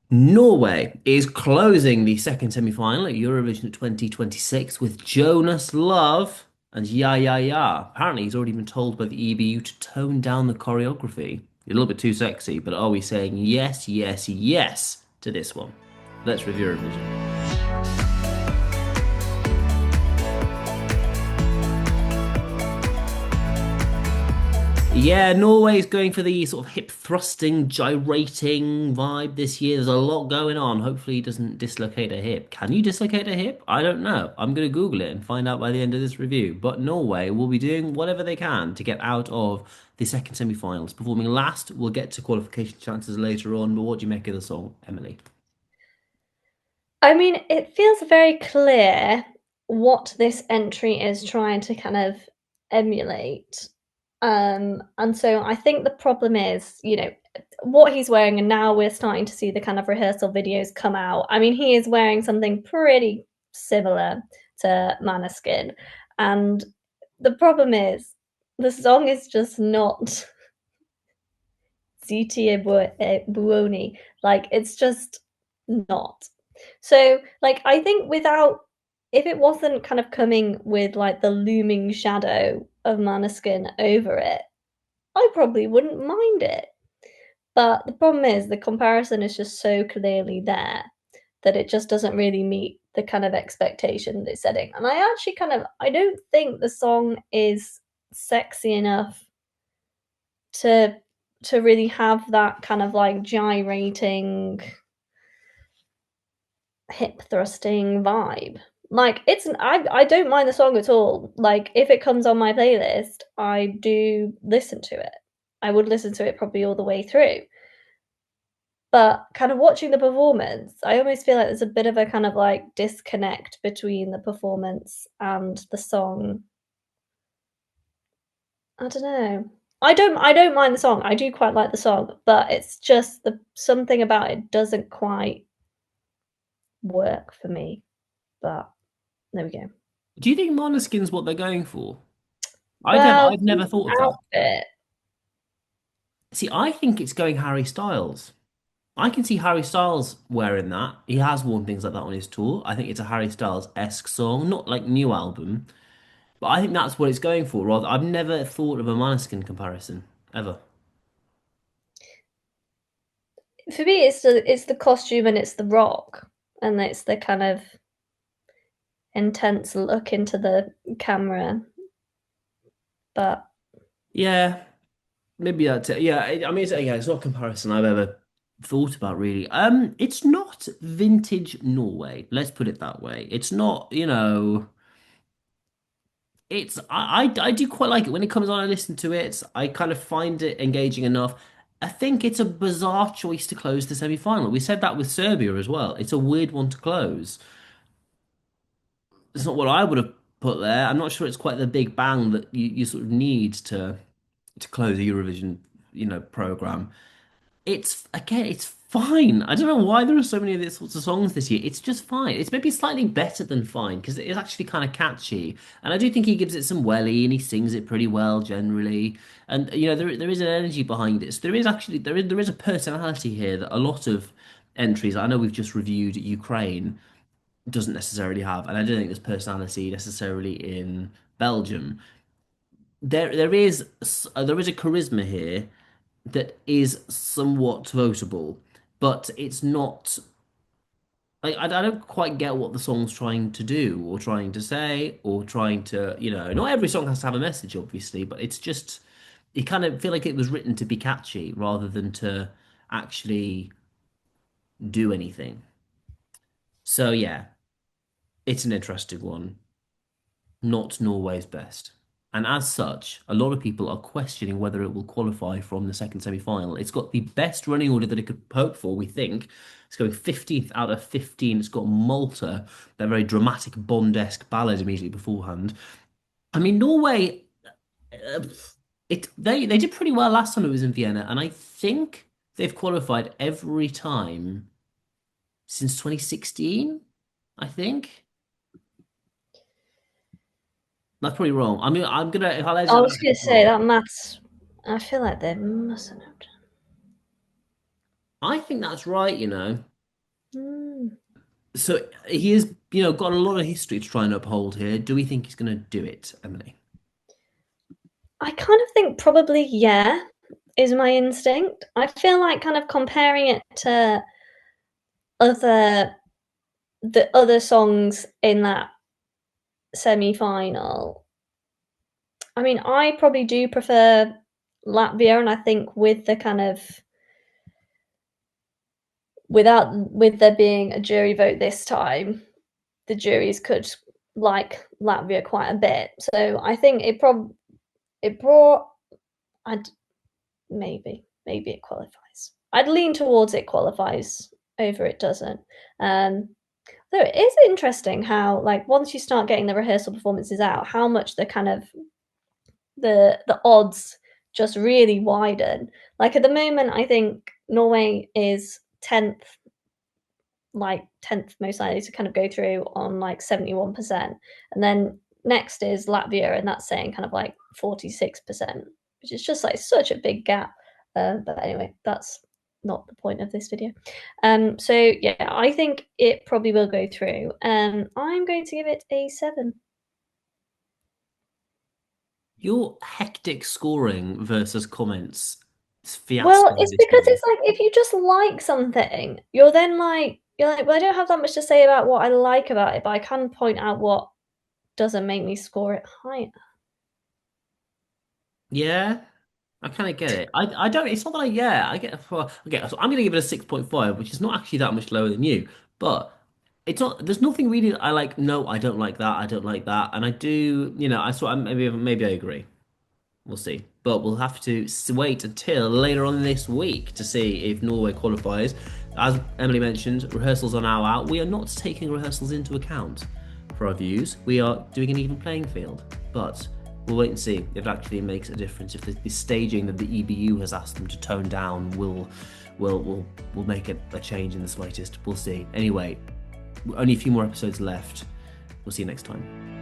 Norway is closing the second semi-final at Eurovision 2026 with Jonas Lovv and Ya. Apparently, he's already been told by the EBU to tone down the choreography. A little bit too sexy, but are we saying yes, yes, yes to this one? Let's review Eurovision. Yeah, Norway's going for the sort of hip thrusting, gyrating vibe this year. There's a lot going on. Hopefully, he doesn't dislocate a hip. Can you dislocate a hip? I don't know. I'm going to Google it and find out by the end of this review. But Norway will be doing whatever they can to get out of the second semi-finals. Performing last, we'll get to qualification chances later on. But what do you make of the song, Emily? I mean, it feels very clear what this entry is trying to kind of emulate. And so I think the problem is, what he's wearing, and now we're starting to see the kind of rehearsal videos come out. I mean, he is wearing something pretty similar to Maneskin. And the problem is, the song is just not Ziti Buoni. Like, it's just not. So, like, I think if it wasn't kind of coming with like the looming shadow of Maneskin over it, I probably wouldn't mind it. But the problem is the comparison is just so clearly there that it just doesn't really meet the kind of expectation that it's setting. And I don't think the song is sexy enough to to really have that kind of like gyrating hip thrusting vibe. Like I don't mind the song at all. Like if it comes on my playlist, I do listen to it. I would listen to it probably all the way through. But kind of watching the performance, I almost feel like there's a bit of a kind of like disconnect between the performance and the song. I don't know. I don't mind the song. I do quite like the song, but it's just the something about it doesn't quite work for me. But there we go. Do you think Måneskin's what they're going for? Well, I've the never thought of that. outfit. See, I think it's going Harry Styles. I can see Harry Styles wearing that. He has worn things like that on his tour. I think it's a Harry Styles-esque song, not like new album, but I think that's what it's going for. Rather, I've never thought of a Måneskin comparison ever. For me, it's the costume and it's the rock and it's the kind of intense look into the camera. But Yeah, maybe that's it. Yeah, I mean, it's not a comparison I've ever thought about really. It's not vintage Norway. Let's put it that way. It's not, I do quite like it when it comes on. I listen to it. I kind of find it engaging enough. I think it's a bizarre choice to close the semi-final. We said that with Serbia as well. It's a weird one to close. It's not what I would have put there. I'm not sure it's quite the big bang that you sort of need to close a Eurovision, program. It's again, it's fine. I don't know why there are so many of these sorts of songs this year. It's just fine. It's maybe slightly better than fine because it is actually kind of catchy, and I do think he gives it some welly and he sings it pretty well generally. And there is an energy behind it. So there is a personality here that a lot of entries. I know we've just reviewed Ukraine doesn't necessarily have, and I don't think there's personality necessarily in Belgium. There is a charisma here that is somewhat votable, but it's not. I don't quite get what the song's trying to do, or trying to say, or trying to. Not every song has to have a message, obviously, but it's just. You kind of feel like it was written to be catchy rather than to actually do anything. So yeah, it's an interesting one. Not Norway's best. And as such, a lot of people are questioning whether it will qualify from the second semi-final. It's got the best running order that it could hope for, we think. It's going 15th out of 15. It's got Malta, that very dramatic Bond-esque ballad immediately beforehand. I mean, Norway, uh, they did pretty well last time it was in Vienna, and I think they've qualified every time since 2016, I think. That's probably wrong. I mean, I'm gonna if I I edit was that gonna it's say wrong. that maths. I feel like they mustn't have done. I think that's right. Mm. So he has, got a lot of history to try and uphold here. Do we think he's going to do it, Emily? I kind of think probably yeah is my instinct. I feel like kind of comparing it to other the other songs in that semi-final. I mean, I probably do prefer Latvia, and I think with the kind of with there being a jury vote this time, the juries could like Latvia quite a bit. So I think it brought I'd maybe it qualifies. I'd lean towards it qualifies over it doesn't. Um, though it is interesting how like once you start getting the rehearsal performances out, how much the kind of the odds just really widen. Like at the moment, I think Norway is 10th most likely to kind of go through on like 71%. And then next is Latvia, and that's saying kind of like 46%, which is just like such a big gap. But anyway, that's not the point of this video. So yeah, I think it probably will go through. I'm going to give it a 7. Your hectic scoring versus comments Well, fiasco of it's this because video. it's like if you just like something, you're like, well, I don't have that much to say about what I like about it, but I can point out what doesn't make me score it higher. Yeah, I kind of get it. I don't. It's not that I get. Well, okay, so I'm going to give it a 6.5, which is not actually that much lower than you, but it's not. There's nothing really that I like. No, I don't like that. I don't like that, and I do. I sort of maybe I agree. We'll see. But we'll have to wait until later on this week to see if Norway qualifies. As Emily mentioned, rehearsals are now out. We are not taking rehearsals into account for our views. We are doing an even playing field. But we'll wait and see if it actually makes a difference. If the staging that the EBU has asked them to tone down will make a change in the slightest. We'll see. Anyway, only a few more episodes left. We'll see you next time.